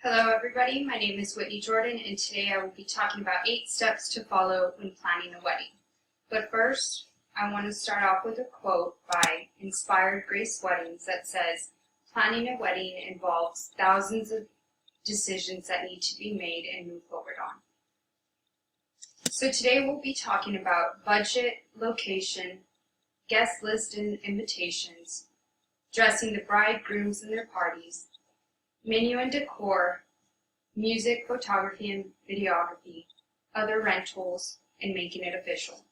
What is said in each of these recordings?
Hello everybody, my name is Whitney Jordan and today I will be talking about 8 steps to follow when planning a wedding. But first, I want to start off with a quote by Inspired Grace Weddings that says, "Planning a wedding involves thousands of decisions that need to be made and moved forward on." So today we'll be talking about budget, location, guest list and invitations, dressing the bride, grooms and their parties, menu and decor, music, photography and videography, other rentals, and making it official.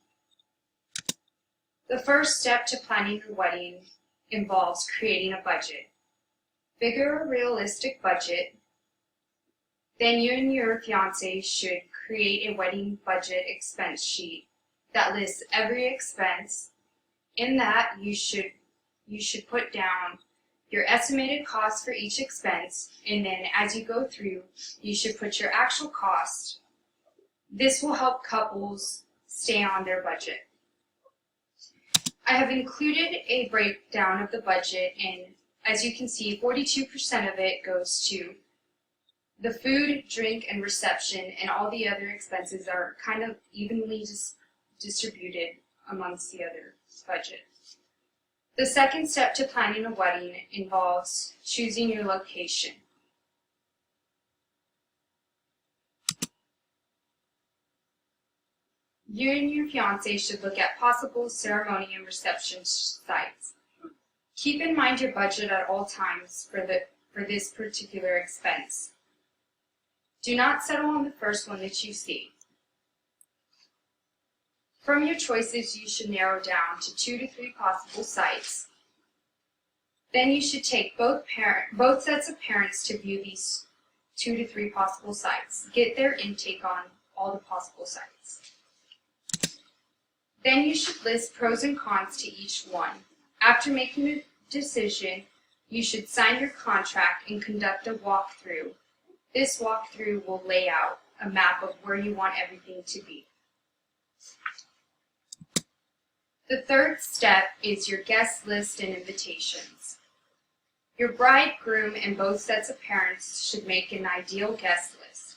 The first step to planning your wedding involves creating a budget. Figure a realistic budget. Then you and your fiancé should create a wedding budget expense sheet that lists every expense. In that, you should put down your estimated cost for each expense, and then as you go through, you should put your actual cost. This will help couples stay on their budget. I have included a breakdown of the budget, and as you can see, 42% of it goes to the food, drink, and reception, and all the other expenses are kind of evenly distributed amongst the other budget. The second step to planning a wedding involves choosing your location. You and your fiancé should look at possible ceremony and reception sites. Keep in mind your budget at all times for this particular expense. Do not settle on the first one that you see. From your choices, you should narrow down to 2 to 3 possible sites. Then you should take both sets of parents to view these 2 to 3 possible sites. Get their intake on all the possible sites. Then you should list pros and cons to each one. After making a decision, you should sign your contract and conduct a walkthrough. This walkthrough will lay out a map of where you want everything to be. The third step is your guest list and invitations. Your bride, groom, and both sets of parents should make an ideal guest list.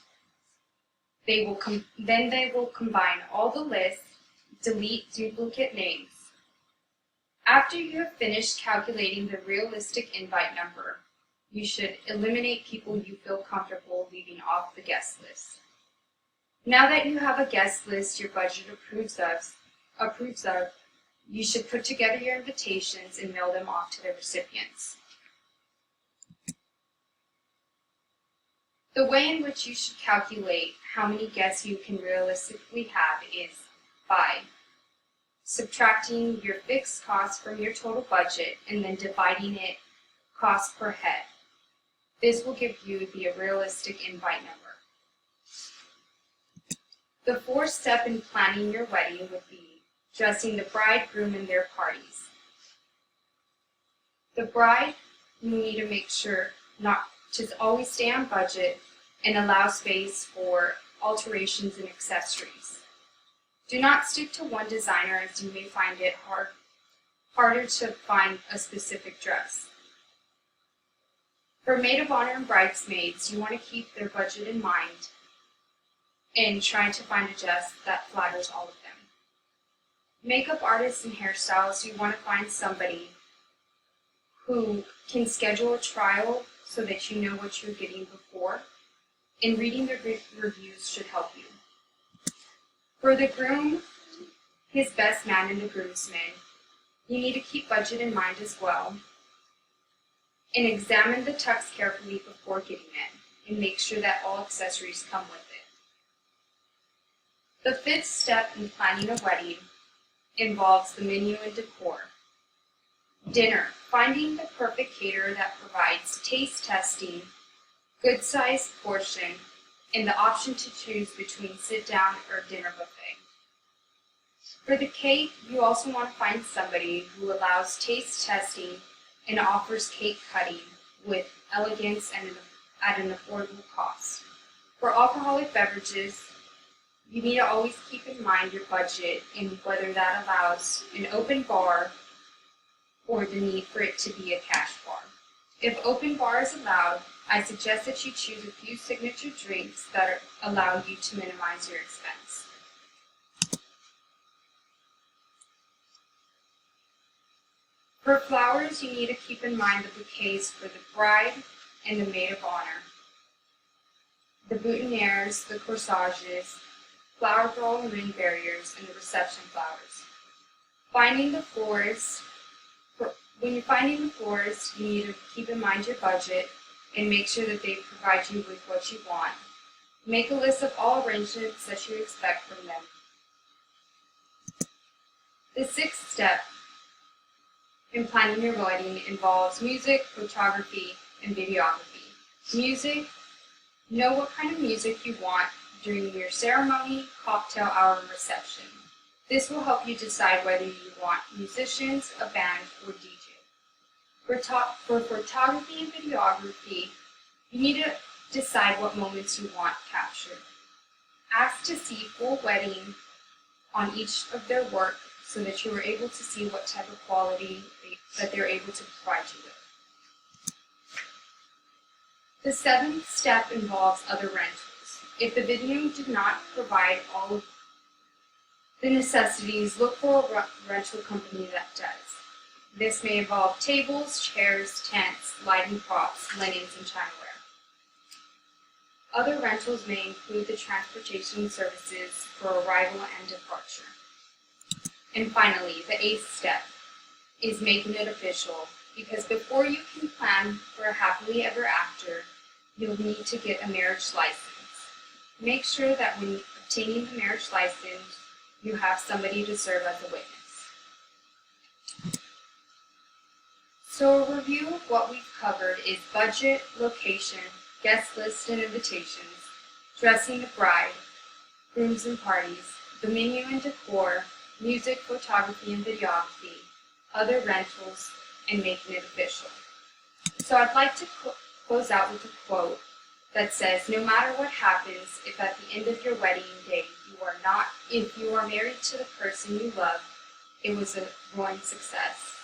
Then they will combine all the lists, delete duplicate names. After you have finished calculating the realistic invite number, you should eliminate people you feel comfortable leaving off the guest list. Now that you have a guest list your budget approves of, you should put together your invitations and mail them off to the recipients. The way in which you should calculate how many guests you can realistically have is by subtracting your fixed costs from your total budget and then dividing it cost per head. This will give you the realistic invite number. The fourth step in planning your wedding would be dressing the bride, groom, and their parties. The bride, you need to make sure not to always stay on budget and allow space for alterations and accessories. Do not stick to one designer as you may find it harder to find a specific dress. For maid of honor and bridesmaids, you want to keep their budget in mind and try to find a dress that flatters all of them. Makeup artists and hairstylists, you want to find somebody who can schedule a trial so that you know what you're getting before, and reading the reviews should help you. For the groom, his best man and the groomsmen, you need to keep budget in mind as well, and examine the tux carefully before getting it, and make sure that all accessories come with it. The fifth step in planning a wedding involves the menu and decor. Dinner, finding the perfect caterer that provides taste testing, good sized portion, and the option to choose between sit down or dinner buffet. For the cake, you also want to find somebody who allows taste testing and offers cake cutting with elegance and at an affordable cost. For alcoholic beverages, you need to always keep in mind your budget and whether that allows an open bar or the need for it to be a cash bar. If open bar is allowed, I suggest that you choose a few signature drinks that allow you to minimize your expense. For flowers, you need to keep in mind the bouquets for the bride and the maid of honor, the boutonnieres, the corsages, flower ball and ring barriers, and the reception flowers. When you're finding the florist, you need to keep in mind your budget and make sure that they provide you with what you want. Make a list of all arrangements that you expect from them. The sixth step in planning your wedding involves music, photography, and videography. Music, know what kind of music you want during your ceremony, cocktail hour, and reception. This will help you decide whether you want musicians, a band, or DJ. For photography and videography, you need to decide what moments you want captured. Ask to see full wedding on each of their work so that you are able to see what type of quality that they're able to provide you with. The seventh step involves other rentals. If the venue did not provide all of the necessities, look for a rental company that does. This may involve tables, chairs, tents, lighting props, linens, and chinaware. Other rentals may include the transportation services for arrival and departure. And finally, the eighth step is making it official, because before you can plan for a happily ever after, you'll need to get a marriage license. Make sure that when obtaining the marriage license, you have somebody to serve as a witness. So a review of what we've covered is budget, location, guest list and invitations, dressing the bride, grooms and parties, the menu and decor, music, photography and videography, other rentals, and making it official. So I'd like to close out with a quote that says, no matter what happens, if at the end of your wedding day if you are married to the person you love, it was a roaring success.